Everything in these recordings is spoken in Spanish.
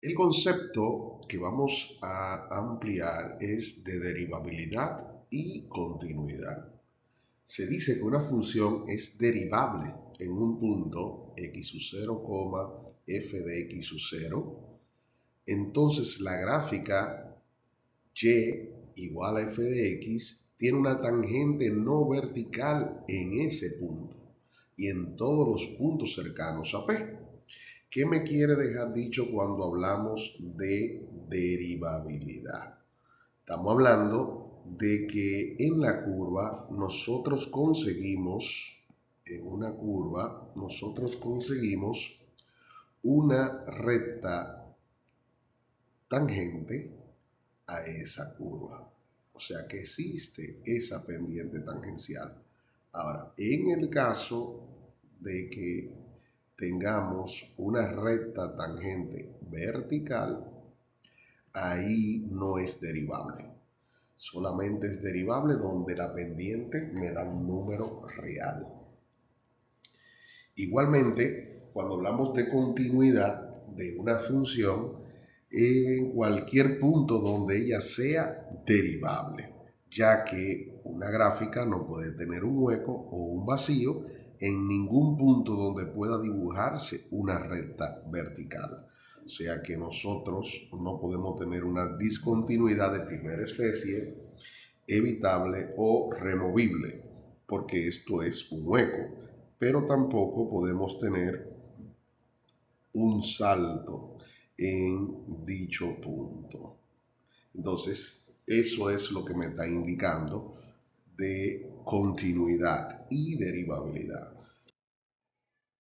El concepto que vamos a ampliar es de derivabilidad y continuidad. Se dice que una función es derivable en un punto x sub 0, f de x sub 0. Entonces la gráfica y igual a f de x tiene una tangente no vertical en ese punto y en todos los puntos cercanos a P. ¿Qué me quiere dejar dicho cuando hablamos de derivabilidad? Estamos hablando de que en la curva nosotros conseguimos, una recta tangente a esa curva. O sea que existe esa pendiente tangencial. Ahora, en el caso de que tengamos una recta tangente vertical, ahí no es derivable. Solamente es derivable donde la pendiente me da un número real. Igualmente, cuando hablamos de continuidad de una función, en cualquier punto donde ella sea derivable, ya que una gráfica no puede tener un hueco o un vacío en ningún punto donde pueda dibujarse una recta vertical. O sea que nosotros no podemos tener una discontinuidad de primera especie evitable o removible, porque esto es un hueco, pero tampoco podemos tener un salto en dicho punto. Entonces, eso es lo que me está indicando de continuidad y derivabilidad.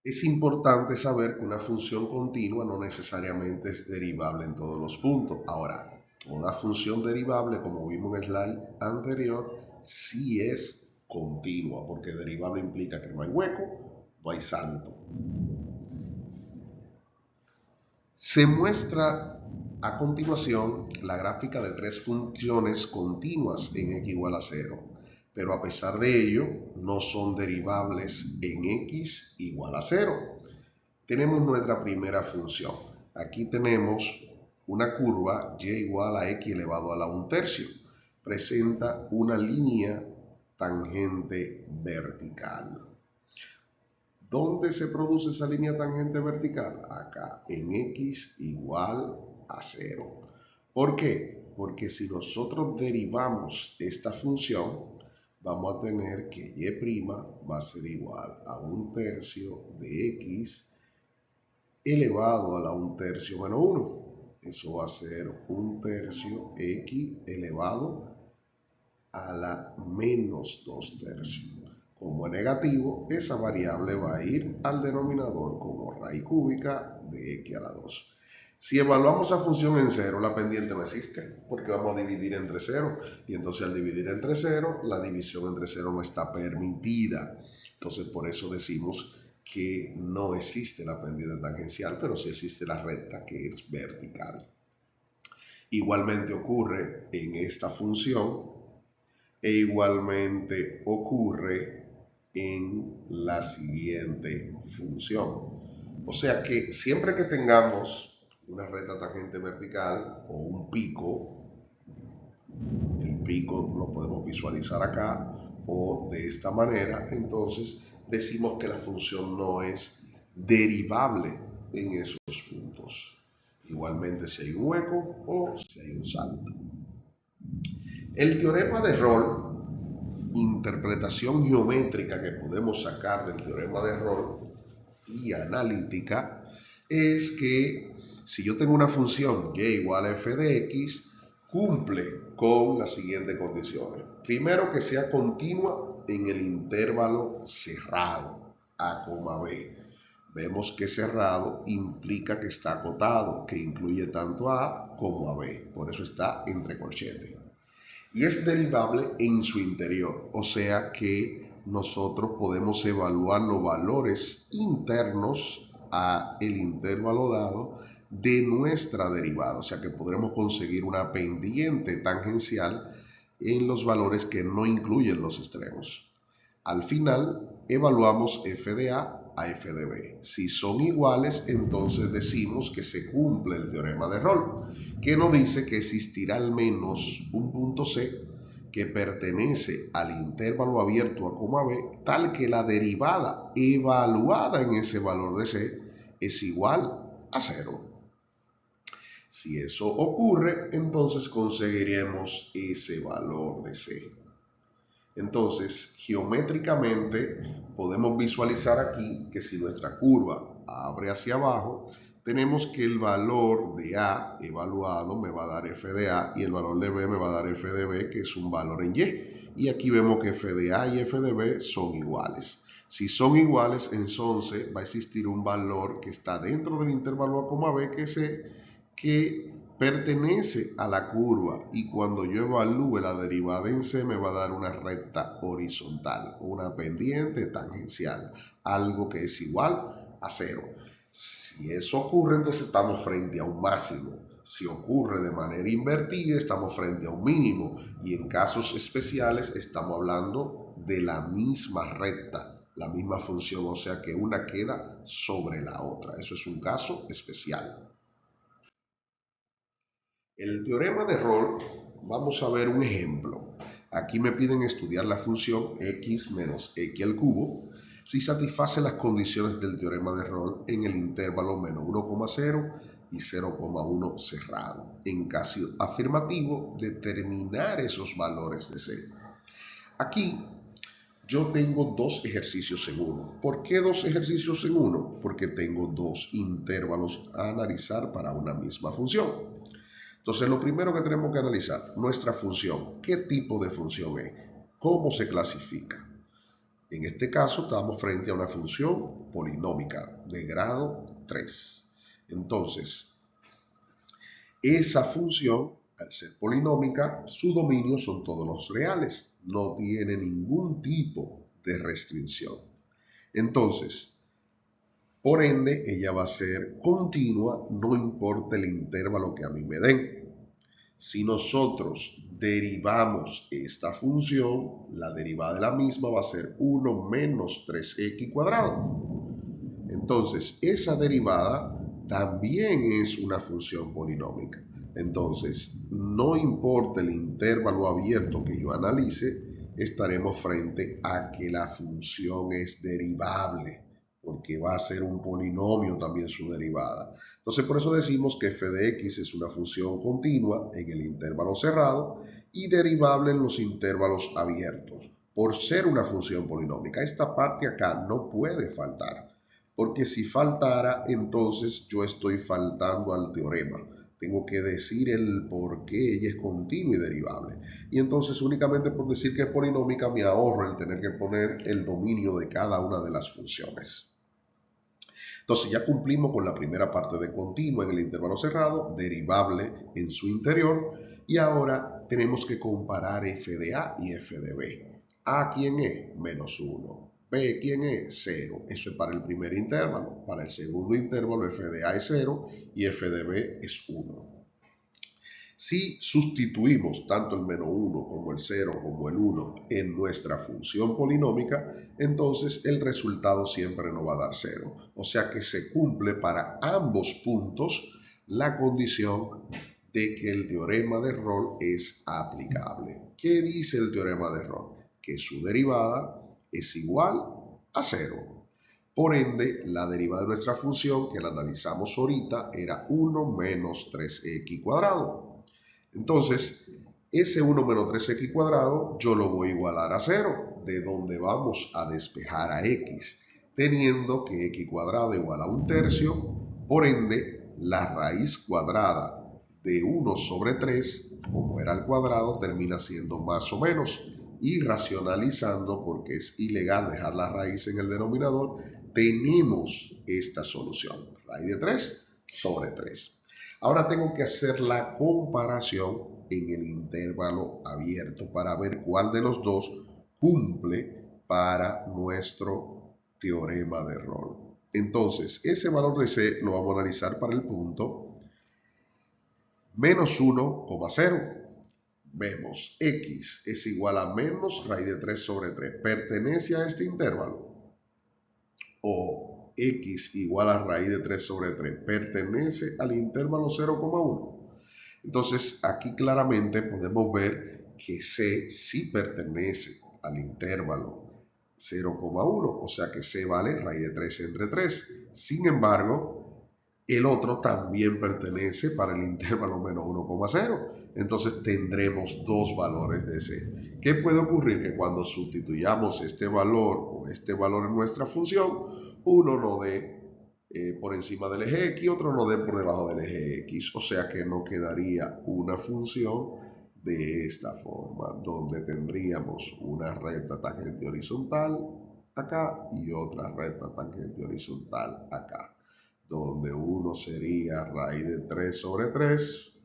Es importante saber que una función continua no necesariamente es derivable en todos los puntos. Ahora, toda función derivable, como vimos en el slide anterior, sí es continua, porque derivable implica que no hay hueco, no hay salto. Se muestra a continuación la gráfica de tres funciones continuas en x igual a 0, pero a pesar de ello no son derivables en x igual a 0. Tenemos nuestra primera función. Aquí tenemos una curva y igual a x elevado a la 1/3. Presenta una línea tangente vertical. ¿Dónde se produce esa línea tangente vertical? Acá, en x igual a 0. ¿Por qué? Porque si nosotros derivamos esta función, vamos a tener que y' va a ser igual a 1/3 de x elevado a la 1/3 menos 1. Eso va a ser 1/3 x elevado a la menos 2/3. Como es negativo, esa variable va a ir al denominador como raíz cúbica de x a la 2. Si evaluamos esa función en 0, la pendiente no existe, porque vamos a dividir entre 0, y entonces al dividir entre 0, la división entre 0 no está permitida. Entonces por eso decimos que no existe la pendiente tangencial, pero sí existe la recta que es vertical. Igualmente ocurre en esta función e igualmente ocurre en la siguiente función. O sea que siempre que tengamos una recta tangente vertical o un pico, el pico lo podemos visualizar acá o de esta manera, entonces decimos que la función no es derivable en esos puntos. Igualmente si hay un hueco o si hay un salto. El teorema de Rolle, interpretación geométrica que podemos sacar del teorema de Rolle y analítica, es que si yo tengo una función y igual a f de x, cumple con las siguientes condiciones. Primero, que sea continua en el intervalo cerrado, a, b. Vemos que cerrado implica que está acotado, que incluye tanto a como a b. Por eso está entre corchetes. Y es derivable en su interior, o sea que nosotros podemos evaluar los valores internos a el intervalo dado de nuestra derivada, o sea que podremos conseguir una pendiente tangencial en los valores que no incluyen los extremos. Al final evaluamos f de a a f de b. Si son iguales, entonces decimos que se cumple el teorema de Rolle, que nos dice que existirá al menos un punto C que pertenece al intervalo abierto a coma b, tal que la derivada evaluada en ese valor de C es igual a 0. Si eso ocurre, entonces conseguiremos ese valor de C. Entonces, geométricamente, podemos visualizar aquí que si nuestra curva abre hacia abajo, tenemos que el valor de A evaluado me va a dar f de A y el valor de B me va a dar f de B, que es un valor en Y. Y aquí vemos que f de A y f de B son iguales. Si son iguales, entonces va a existir un valor que está dentro del intervalo A, B, que es C, que pertenece a la curva, y cuando yo evalúe la derivada en C me va a dar una recta horizontal, una pendiente tangencial, algo que es igual a 0. Si eso ocurre, entonces estamos frente a un máximo. Si ocurre de manera invertida, estamos frente a un mínimo, y en casos especiales estamos hablando de la misma recta, la misma función, o sea que una queda sobre la otra. Eso es un caso especial. El teorema de Rolle, vamos a ver un ejemplo. Aquí me piden estudiar la función x menos x al cubo si satisface las condiciones del teorema de Rolle en el intervalo menos 1,0 y 0,1 cerrado. En caso afirmativo, determinar esos valores de C. Aquí yo tengo dos ejercicios en uno. ¿Por qué dos ejercicios en uno? Porque tengo dos intervalos a analizar para una misma función. Entonces, lo primero que tenemos que analizar, nuestra función. ¿Qué tipo de función es? ¿Cómo se clasifica? En este caso, estamos frente a una función polinómica de grado 3. Entonces, esa función, al ser polinómica, su dominio son todos los reales. No tiene ningún tipo de restricción. Entonces, por ende, ella va a ser continua, no importa el intervalo que a mí me den. Si nosotros derivamos esta función, la derivada de la misma va a ser 1 menos 3x cuadrado. Entonces, esa derivada también es una función polinómica. Entonces, no importa el intervalo abierto que yo analice, estaremos frente a que la función es derivable, porque va a ser un polinomio también su derivada. Entonces, por eso decimos que f de x es una función continua en el intervalo cerrado y derivable en los intervalos abiertos, por ser una función polinómica. Esta parte acá no puede faltar, porque si faltara, entonces yo estoy faltando al teorema. Tengo que decir el por qué ella es continua y derivable. Y entonces únicamente por decir que es polinómica me ahorro el tener que poner el dominio de cada una de las funciones. Entonces ya cumplimos con la primera parte de continua en el intervalo cerrado, derivable en su interior, y ahora tenemos que comparar f de A y f de B. A, ¿quién es? Menos 1. B, ¿quién es? 0. Eso es para el primer intervalo. Para el segundo intervalo, f de A es 0 y f de B es 1. Si sustituimos tanto el menos 1 como el 0 como el 1 en nuestra función polinómica, entonces el resultado siempre nos va a dar 0. O sea que se cumple para ambos puntos la condición de que el teorema de Rolle es aplicable. ¿Qué dice el teorema de Rolle? Que su derivada es igual a 0. Por ende, la derivada de nuestra función, que la analizamos ahorita, era 1 menos 3x cuadrado. Entonces, ese 1 menos 3x cuadrado yo lo voy a igualar a 0, de donde vamos a despejar a x, teniendo que x cuadrado igual a 1/3, por ende, la raíz cuadrada de 1 sobre 3, como era al cuadrado, termina siendo más o menos. Y racionalizando, porque es ilegal dejar la raíz en el denominador, tenemos esta solución, raíz de 3 sobre 3. Ahora tengo que hacer la comparación en el intervalo abierto para ver cuál de los dos cumple para nuestro teorema de Rolle. Entonces, ese valor de C lo vamos a analizar para el punto menos 1,0. Vemos x es igual a menos raíz de 3 sobre 3. ¿Pertenece a este intervalo? o x igual a raíz de 3 sobre 3 pertenece al intervalo 0,1. Entonces aquí claramente podemos ver que C sí pertenece al intervalo 0,1, o sea que C vale raíz de 3 entre 3. Sin embargo, el otro también pertenece para el intervalo menos 1,0. Entonces tendremos dos valores de C. ¿Qué puede ocurrir? Que cuando sustituyamos este valor o este valor en nuestra función, uno nos dé por encima del eje X, otro nos dé por debajo del eje X. O sea que no quedaría una función de esta forma, donde tendríamos una recta tangente horizontal acá y otra recta tangente horizontal acá, donde uno sería raíz de 3 sobre 3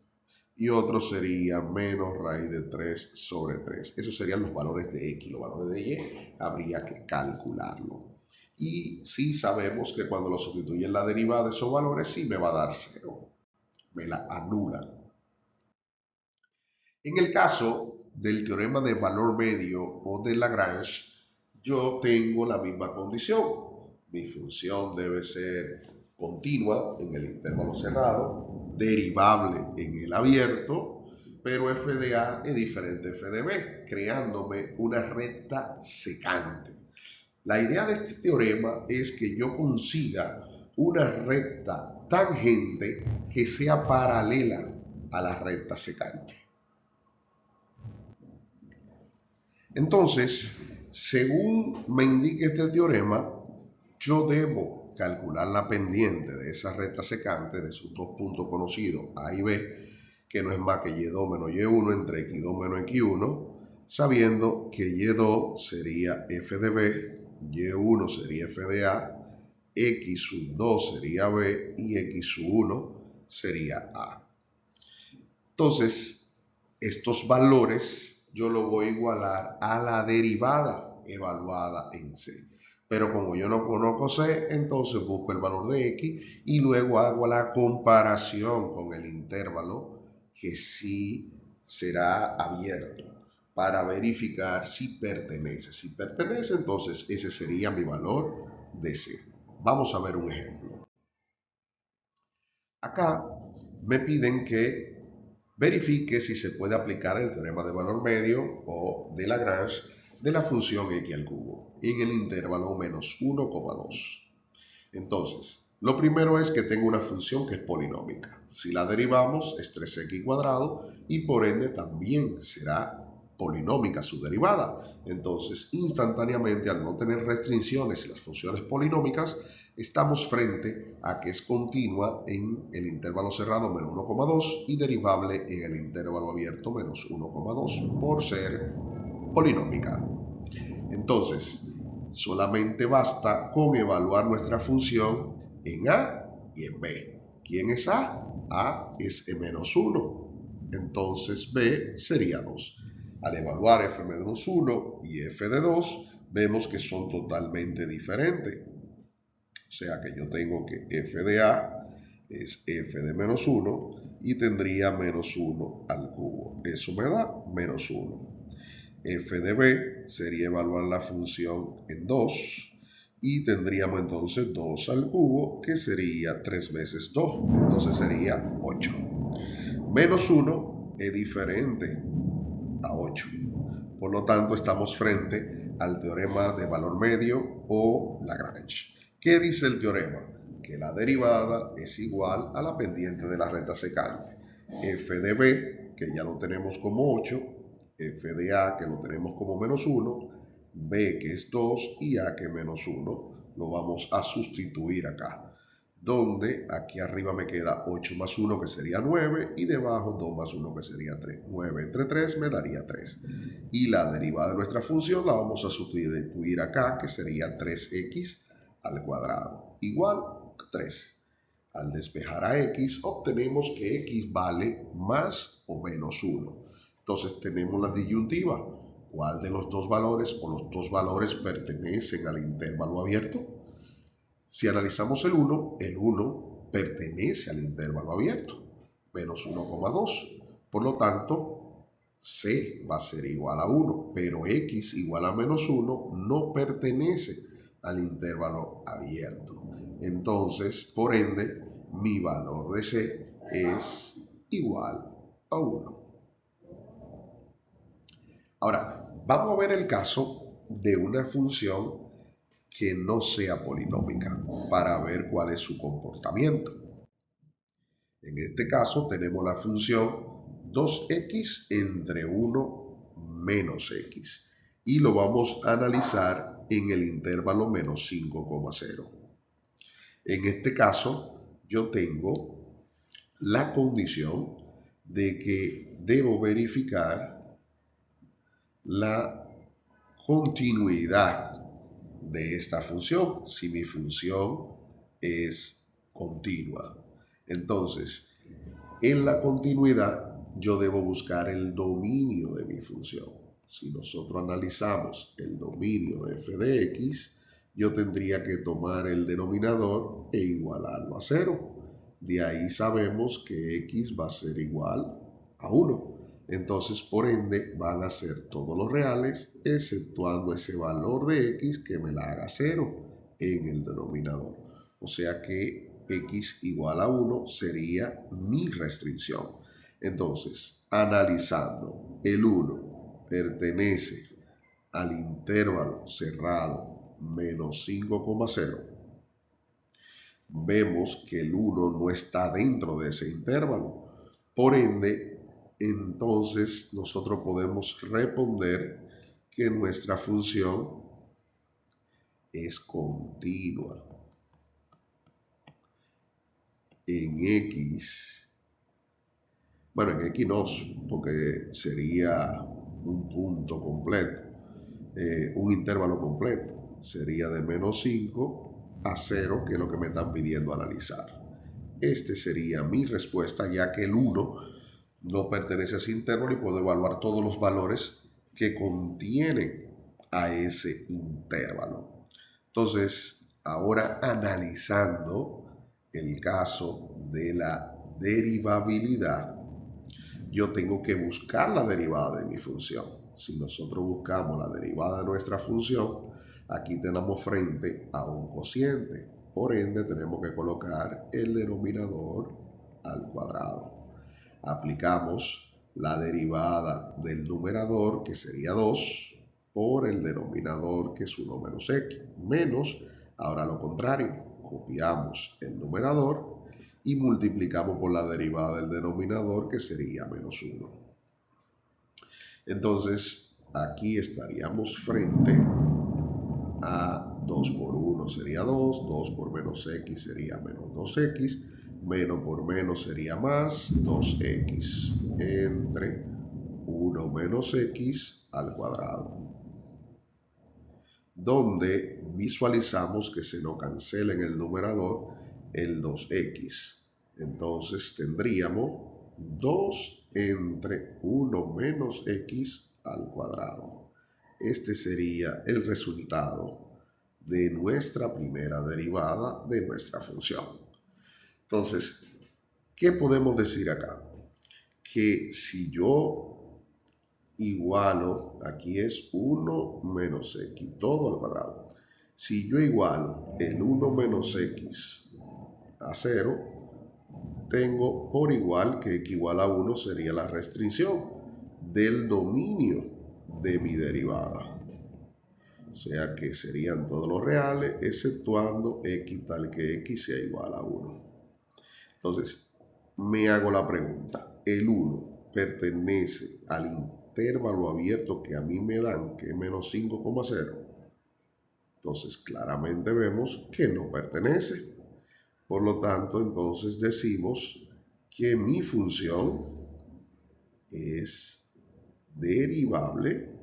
y otro sería menos raíz de 3 sobre 3. Esos serían los valores de X. Los valores de Y habría que calcularlo. Y sí sabemos que cuando lo sustituye en la derivada de esos valores, sí me va a dar 0. Me la anula. En el caso del teorema de valor medio o de Lagrange, yo tengo la misma condición. Mi función debe ser continua en el intervalo cerrado, derivable en el abierto, pero f de A es diferente de f de B, creándome una recta secante. La idea de este teorema es que yo consiga una recta tangente que sea paralela a la recta secante. Entonces, según me indica este teorema, yo debo calcular la pendiente de esa recta secante de sus dos puntos conocidos A y B, que no es más que Y2 menos Y1 entre X2 menos X1, sabiendo que Y2 sería f de B, Y1 sería f de A, X2 sería B y X1 sería A. Entonces, estos valores yo lo voy a igualar a la derivada evaluada en C. Pero como yo no conozco C, entonces busco el valor de X y luego hago la comparación con el intervalo que sí será abierto para verificar si pertenece. Si pertenece, entonces ese sería mi valor de C. Vamos a ver un ejemplo. Acá me piden que verifique si se puede aplicar el teorema de valor medio o de Lagrange de la función x al cubo en el intervalo menos 1,2. Entonces, lo primero es que tengo una función que es polinómica. Si la derivamos es 3x cuadrado y por ende también será polinómica su derivada. Entonces, instantáneamente, al no tener restricciones en las funciones polinómicas, estamos frente a que es continua en el intervalo cerrado menos 1,2 y derivable en el intervalo abierto menos 1,2 por ser polinómica. Entonces, solamente basta con evaluar nuestra función en A y en B. ¿Quién es A? A es E-1. Entonces B sería 2. Al evaluar f-1 y f de 2, vemos que son totalmente diferentes. O sea que yo tengo que f de A es f de menos 1 y tendría menos 1 al cubo. Eso me da menos 1. F de B sería evaluar la función en 2 y tendríamos entonces 2 al cubo, que sería 3 veces 2, entonces sería 8. Menos 1 es diferente a 8. Por lo tanto, estamos frente al teorema de valor medio o Lagrange. ¿Qué dice el teorema? Que la derivada es igual a la pendiente de la recta secante. F de B, que ya lo tenemos como 8, f de A, que lo tenemos como menos 1, B, que es 2, y A, que es menos 1, lo vamos a sustituir acá. Donde aquí arriba me queda 8 más 1, que sería 9, y debajo 2 más 1, que sería 3. 9 entre 3 me daría 3. Y la derivada de nuestra función la vamos a sustituir acá, que sería 3x al cuadrado, igual a 3. Al despejar a x, obtenemos que x vale más o menos 1. Entonces tenemos la disyuntiva. ¿Cuál de los dos valores o los dos valores pertenecen al intervalo abierto? Si analizamos el 1 pertenece al intervalo abierto, menos 1,2. Por lo tanto, C va a ser igual a 1, pero x igual a menos 1 no pertenece al intervalo abierto. Entonces, por ende, mi valor de C es igual a 1. Ahora, vamos a ver el caso de una función que no sea polinómica para ver cuál es su comportamiento. En este caso tenemos la función 2x entre 1 menos x y lo vamos a analizar en el intervalo menos 5,0. En este caso yo tengo la condición de que debo verificar la continuidad de esta función, si mi función es continua. Entonces, en la continuidad yo debo buscar el dominio de mi función. Si nosotros analizamos el dominio de f de x, yo tendría que tomar el denominador e igualarlo a 0. De ahí sabemos que x va a ser igual a 1. Entonces, por ende, van a ser todos los reales, exceptuando ese valor de x que me la haga 0 en el denominador. O sea que x igual a 1 sería mi restricción. Entonces, analizando, el 1 pertenece al intervalo cerrado menos 5,0. Vemos que el 1 no está dentro de ese intervalo. Por ende, entonces nosotros podemos responder que nuestra función es continua en x. Bueno, en x no, porque sería un punto completo, un intervalo completo. Sería de menos 5 a 0, que es lo que me están pidiendo analizar. Este sería mi respuesta, ya que el 1 no pertenece a ese intervalo y puedo evaluar todos los valores que contienen a ese intervalo. Entonces, ahora analizando el caso de la derivabilidad, yo tengo que buscar la derivada de mi función. Si nosotros buscamos la derivada de nuestra función, aquí tenemos frente a un cociente. Por ende, tenemos que colocar el denominador al cuadrado. Aplicamos la derivada del numerador, que sería 2, por el denominador, que es 1 menos x, menos, ahora lo contrario, copiamos el numerador y multiplicamos por la derivada del denominador, que sería menos 1. Entonces, aquí estaríamos frente a 2 por 1 sería 2, 2 por menos x sería menos 2x, menos por menos sería más 2x, entre 1 menos x al cuadrado, donde visualizamos que se nos cancela en el numerador el 2x. Entonces tendríamos 2 entre 1 menos x al cuadrado. Este sería el resultado de nuestra primera derivada de nuestra función. Entonces, ¿qué podemos decir acá? Que si yo igualo, aquí es 1 menos x, todo al cuadrado. Si yo igualo el 1 menos x a 0, tengo por igual que x igual a 1 sería la restricción del dominio de mi derivada. O sea que serían todos los reales, exceptuando x tal que x sea igual a 1. Entonces, me hago la pregunta, ¿el 1 pertenece al intervalo abierto que a mí me dan, que es menos 5,0? Entonces, claramente vemos que no pertenece. Por lo tanto, entonces decimos que mi función es derivable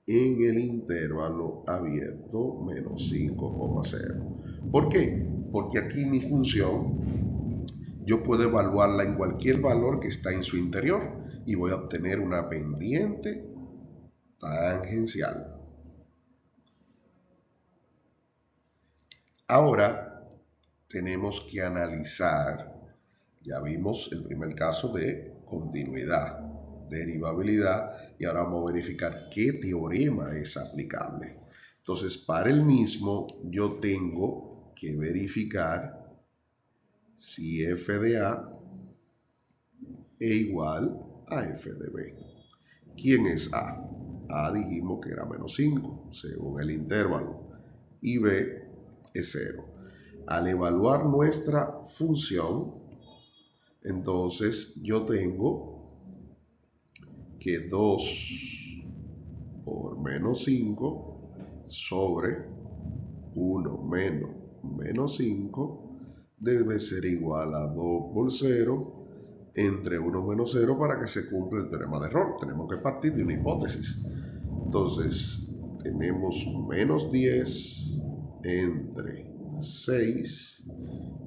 en el intervalo abierto menos 5,0. ¿Por qué? Porque aquí mi función yo puedo evaluarla en cualquier valor que está en su interior y voy a obtener una pendiente tangencial. Ahora tenemos que analizar, ya vimos el primer caso de continuidad. derivabilidad, y ahora vamos a verificar qué teorema es aplicable. Entonces, para el mismo, yo tengo que verificar si f de A es igual a f de B. ¿Quién es A? A dijimos que era menos 5, según el intervalo, y B es 0. Al evaluar nuestra función, entonces yo tengo que 2 por menos 5 sobre 1 menos 5 debe ser igual a 2 por 0 entre 1 menos 0 para que se cumpla el teorema de error. Tenemos que partir de una hipótesis. Entonces, tenemos menos 10 entre 6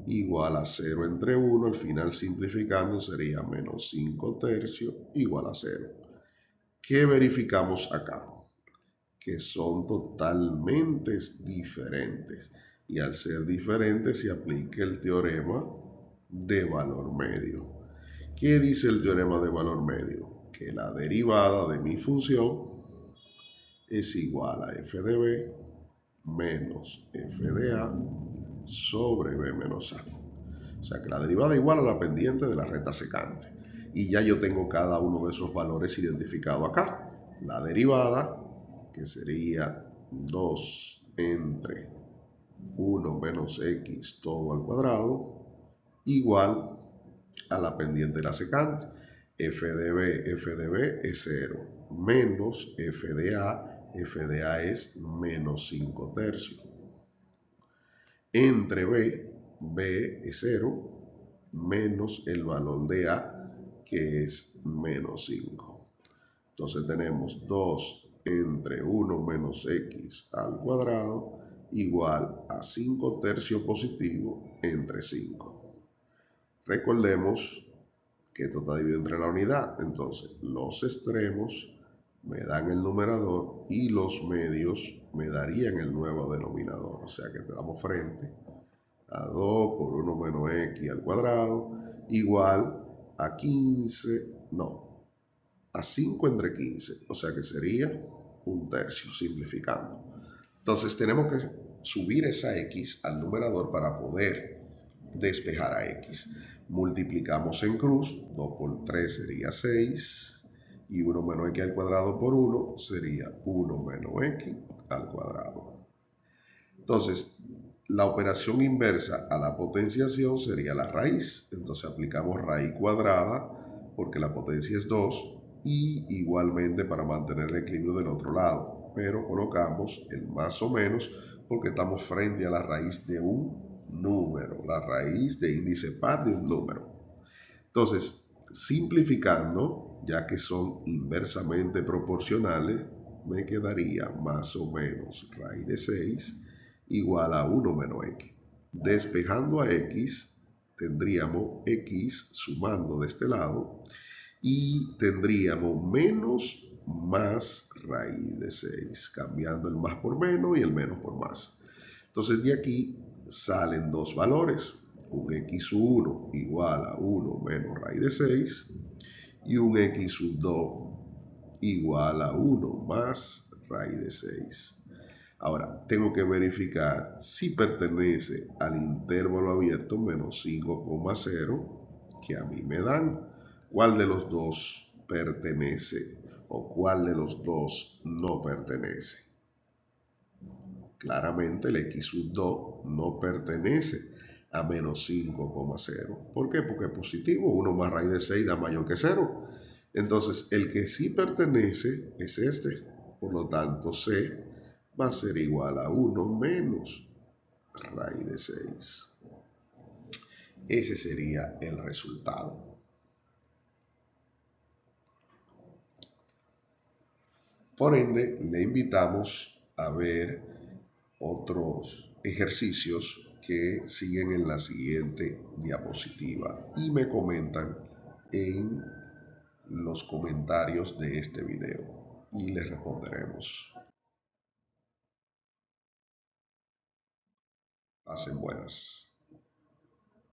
igual a 0 entre 1. Al final, simplificando, sería menos 5 tercios igual a 0. ¿Qué verificamos acá? Que son totalmente diferentes. Y al ser diferentes, se aplica el teorema de valor medio. ¿Qué dice el teorema de valor medio? Que la derivada de mi función es igual a f de b menos f de a sobre b menos a. O sea que la derivada es igual a la pendiente de la recta secante. Y ya yo tengo cada uno de esos valores identificados acá. La derivada, que sería 2 entre 1 menos x todo al cuadrado, igual a la pendiente de la secante. F de B es 0, menos f de A es menos 5 tercios. Entre B es 0, menos el valor de A, que es menos 5. Entonces tenemos 2 entre 1 menos x al cuadrado igual a 5 tercios positivo entre 5. Recordemos que esto está dividido entre la unidad, entonces los extremos me dan el numerador y los medios me darían el nuevo denominador. O sea que estamos frente a 2 por 1 menos x al cuadrado igual a 15, no, a 5 entre 15, o sea que sería un tercio, simplificando. Entonces tenemos que subir esa x al numerador para poder despejar a x. Multiplicamos en cruz, 2 por 3 sería 6, y 1 menos x al cuadrado por 1 sería 1 menos x al cuadrado. Entonces, la operación inversa a la potenciación sería la raíz. Entonces aplicamos raíz cuadrada porque la potencia es 2 y igualmente para mantener el equilibrio del otro lado. Pero colocamos el más o menos porque estamos frente a la raíz de un número, la raíz de índice par de un número. Entonces, simplificando, ya que son inversamente proporcionales, me quedaría más o menos raíz de 6 igual a 1 menos x. Despejando a x, tendríamos x sumando de este lado y tendríamos menos más raíz de 6, cambiando el más por menos y el menos por más. Entonces de aquí salen dos valores, un x sub 1 igual a 1 menos raíz de 6 y un x sub 2 igual a 1 más raíz de 6. Ahora, tengo que verificar si pertenece al intervalo abierto menos 5,0 que a mí me dan. ¿Cuál de los dos pertenece o cuál de los dos no pertenece? Claramente el x sub 2 no pertenece a menos 5,0. ¿Por qué? Porque es positivo. 1 más raíz de 6 da mayor que 0. Entonces, el que sí pertenece es este. Por lo tanto, C va a ser igual a 1 menos raíz de 6. Ese sería el resultado. Por ende, le invitamos a ver otros ejercicios que siguen en la siguiente diapositiva y me comentan en los comentarios de este video y les responderemos. Pasen buenas.